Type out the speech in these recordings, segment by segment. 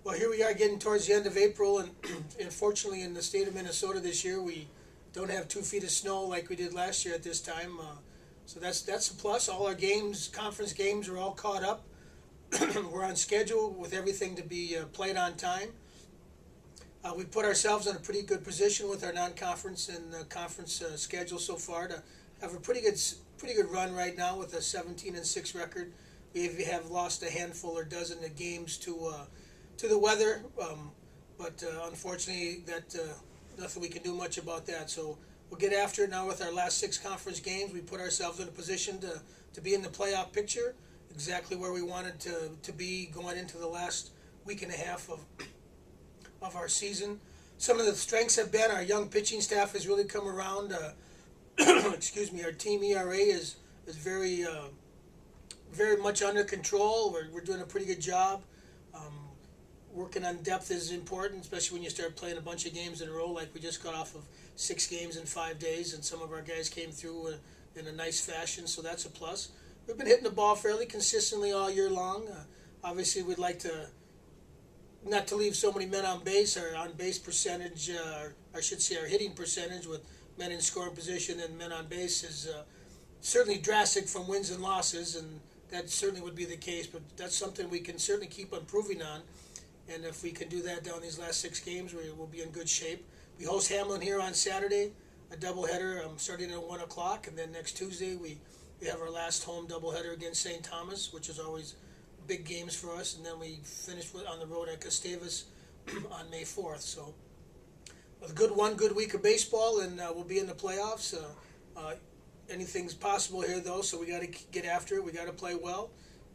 Well, here we are getting towards the end of April, and unfortunately in the state of Minnesota this year, we don't have 2 feet of snow like we did last year at this time. So that's a plus. All our games, conference games, are all caught up. We're on schedule with everything to be played on time. We put ourselves in a pretty good position with our non-conference and conference schedule so far to have a pretty good run right now with a 17-6 record. We have lost a handful or dozen of games to the weather, but unfortunately that nothing we can do much about that. So we'll get after it now with our last 6 conference games. We put ourselves in a position to be in the playoff picture, exactly where we wanted to be going into the last week and a half of our season. Some of the strengths have been our young pitching staff has really come around. Excuse me, our team ERA is very very much under control. We're doing a pretty good job. Working on depth is important, especially when you start playing a bunch of games in a row, like we just got off of 6 games in 5 days, and some of our guys came through in a nice fashion, so that's a plus. We've been hitting the ball fairly consistently all year long. Obviously, we'd like to not to leave so many men on base. Our on-base percentage, I should say our hitting percentage with men in scoring position and men on base is certainly drastic from wins and losses, and that certainly would be the case, but that's something we can certainly keep improving on. And if we can do that down these last 6 games, we'll be in good shape. We host Hamline here on Saturday, a doubleheader starting at 1 o'clock, and then next Tuesday we have our last home doubleheader against St. Thomas, which is always big games for us, and then we finish on the road at Gustavus on May 4th. So a good week of baseball, and we'll be in the playoffs. Anything's possible here, though, so we got to get after it. We got to play well.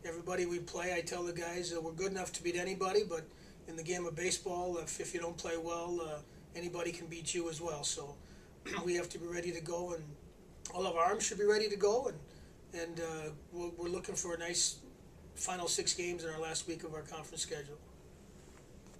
Everybody we play, I tell the guys we're good enough to beat anybody, but in the game of baseball, if you don't play well, anybody can beat you as well. So we have to be ready to go, and all of our arms should be ready to go, and we're looking for a nice final 6 games in our last week of our conference schedule.